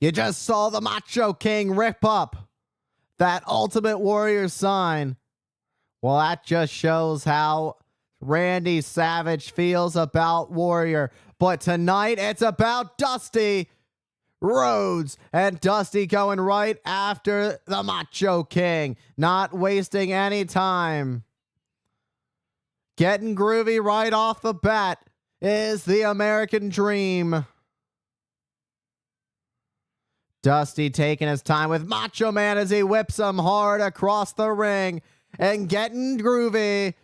You just saw the Macho King rip up that Ultimate Warrior sign. Well, that just shows how Randy Savage feels about Warrior. But tonight, it's about Dusty Rhodes. And Dusty going right after the Macho King. Not wasting any time. Getting groovy right off the bat is the American Dream. Dusty taking his time with Macho Man as he whips him hard across the ring and getting groovy.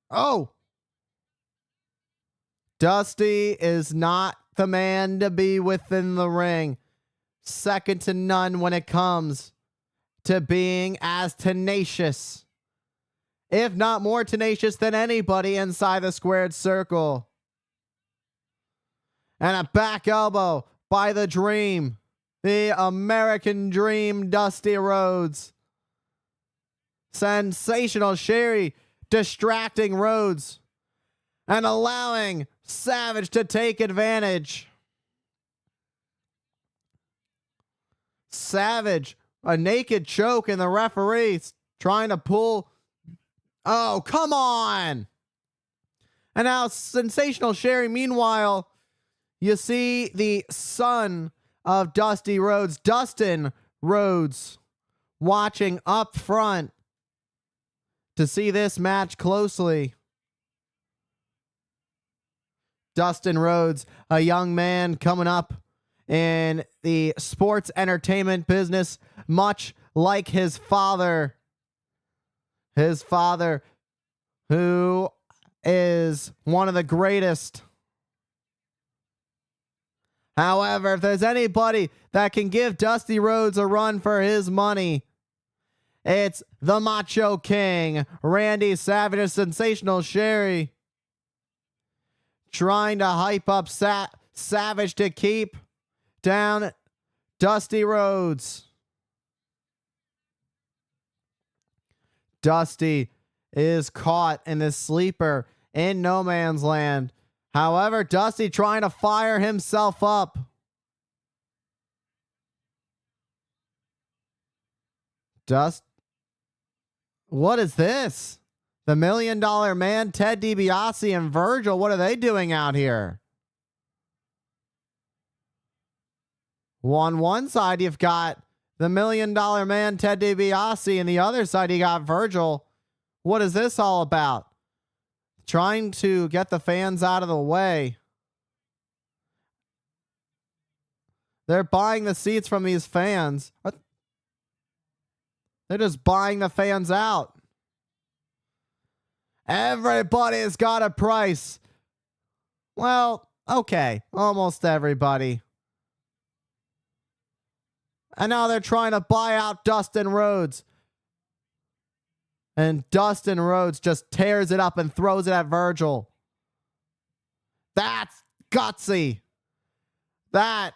Oh. Dusty is not the man to be within the ring. Second to none when it comes to being as tenacious, if not more tenacious than anybody inside the squared circle. And a back elbow by the Dream. The American Dream, Dusty Rhodes. Sensational Sherry distracting Rhodes and allowing Savage to take advantage. Savage, a naked choke, and the referee's trying to pull. Oh, come on. And now Sensational Sherry, meanwhile, you see the son of Dusty Rhodes, Dustin Rhodes, watching up front to see this match closely. Dustin Rhodes, a young man coming up in the sports entertainment business, much like his father. His father, who is one of the greatest. However, if there's anybody that can give Dusty Rhodes a run for his money, it's the Macho King, Randy Savage. Sensational Sherry trying to hype up Savage to keep down Dusty Rhodes. Dusty is caught in this sleeper in no man's land. However, Dusty trying to fire himself up. What is this? The $1 Million Man, Ted DiBiase, and Virgil. What are they doing out here? On one side, you've got the $1 Million Man, Ted DiBiase, and the other side, you got Virgil. What is this all about? Trying to get the fans out of the way. They're buying the seats from these fans. They're just buying the fans out. Everybody's got a price. Well, okay. Almost everybody. And now they're trying to buy out Dustin Rhodes. And Dustin Rhodes just tears it up and throws it at Virgil. That's gutsy. That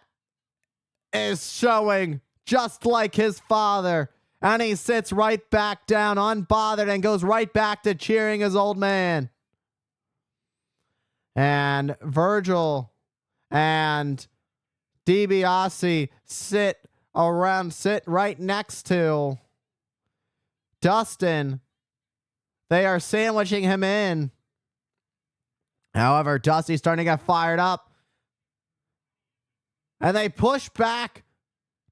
is showing just like his father. And he sits right back down, unbothered, and goes right back to cheering his old man. And Virgil and DiBiase sit right next to Dustin. They are sandwiching him in. However, Dusty's starting to get fired up. And they push back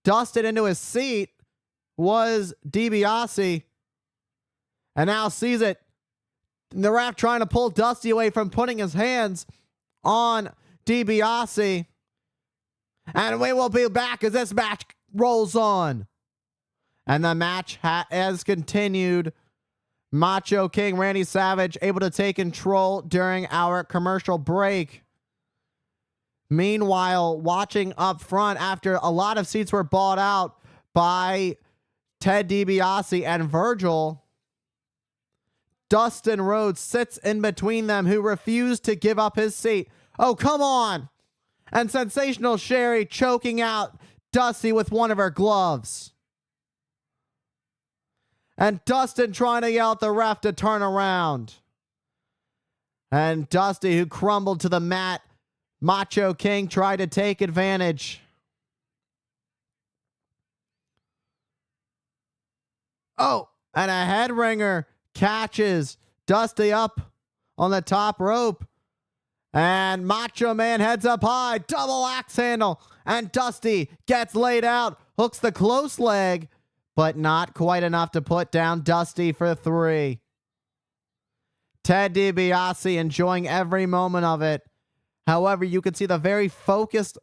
Dustin into his seat. Was DiBiase. And now sees it. The ref trying to pull Dusty away from putting his hands on DiBiase. And we will be back as this match rolls on. And the match has continued. Macho King Randy Savage able to take control during our commercial break. Meanwhile, watching up front after a lot of seats were bought out by Ted DiBiase and Virgil, Dustin Rhodes sits in between them, who refused to give up his seat. Oh, come on. And Sensational Sherry choking out Dusty with one of her gloves. And Dustin trying to yell at the ref to turn around. And Dusty, who crumbled to the mat, Macho King tried to take advantage. Oh, and a head ringer catches Dusty up on the top rope. And Macho Man heads up high, double axe handle. And Dusty gets laid out, hooks the close leg, but not quite enough to put down Dusty for 3. Ted DiBiase enjoying every moment of it. However, you can see the very focused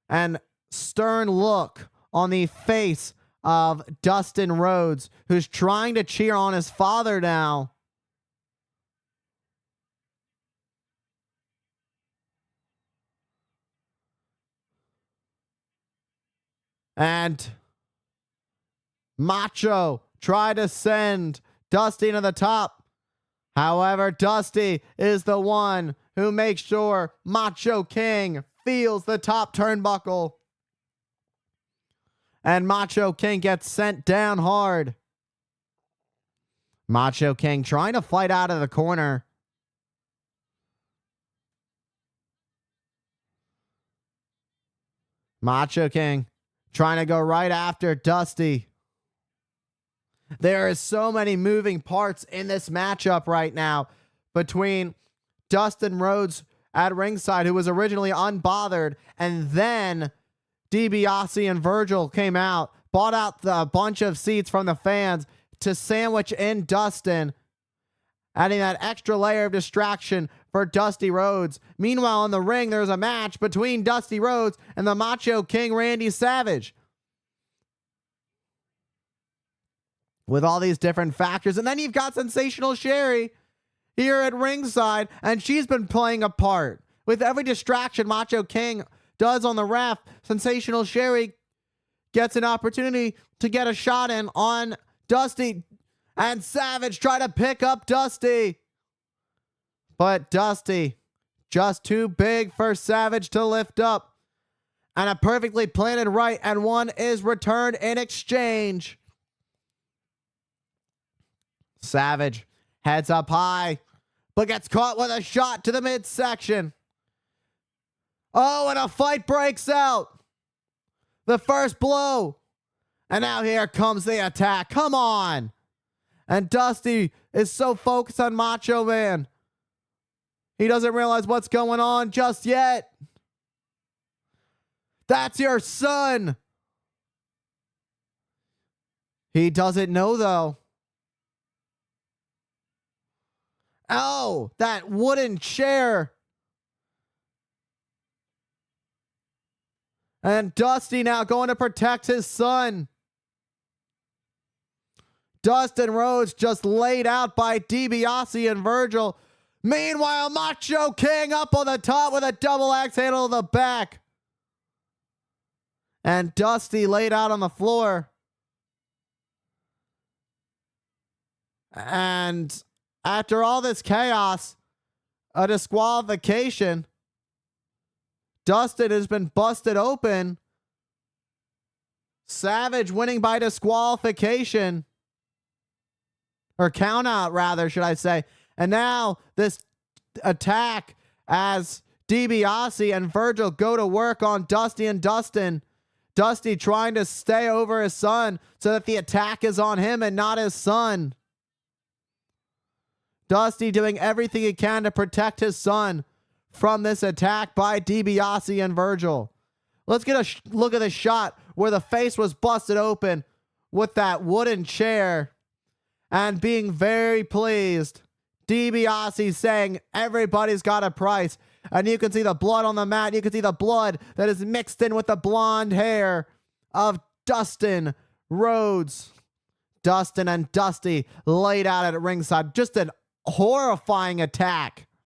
and stern look on the face of Dustin Rhodes, who's trying to cheer on his father now. And Macho tried to send Dusty to the top. However, Dusty is the one who makes sure Macho King feels the top turnbuckle. And Macho King gets sent down hard. Macho King trying to fight out of the corner. Macho King trying to go right after Dusty. There is so many moving parts in this matchup right now between Dustin Rhodes at ringside, who was originally unbothered, and then DiBiase and Virgil came out, bought out the bunch of seats from the fans to sandwich in Dustin, adding that extra layer of distraction for Dusty Rhodes. Meanwhile, in the ring, there's a match between Dusty Rhodes and the Macho King, Randy Savage, with all these different factors. And then you've got Sensational Sherry here at ringside, and she's been playing a part. With every distraction Macho King does on the ref, Sensational Sherry gets an opportunity to get a shot in on Dusty, and Savage try to pick up Dusty. But Dusty, just too big for Savage to lift up. And a perfectly planted right, and one is returned in exchange. Savage heads up high, but gets caught with a shot to the midsection. Oh, and a fight breaks out. The first blow. And now here comes the attack. Come on. And Dusty is so focused on Macho Man, he doesn't realize what's going on just yet. That's your son. He doesn't know, though. Oh, that wooden chair. And Dusty now going to protect his son. Dustin Rhodes just laid out by DiBiase and Virgil. Meanwhile, Macho King up on the top with a double axe handle to the back. And Dusty laid out on the floor. And after all this chaos, a disqualification. Dustin has been busted open. Savage winning by disqualification. Or count out, rather, should I say. And now this attack as DiBiase and Virgil go to work on Dusty and Dustin. Dusty trying to stay over his son so that the attack is on him and not his son. Dusty doing everything he can to protect his son from this attack by DiBiase and Virgil. Let's get a look at the shot where the face was busted open with that wooden chair, and being very pleased. DiBiase saying everybody's got a price. And you can see the blood on the mat. You can see the blood that is mixed in with the blonde hair of Dustin Rhodes. Dustin and Dusty laid out at ringside. Just an horrifying attack.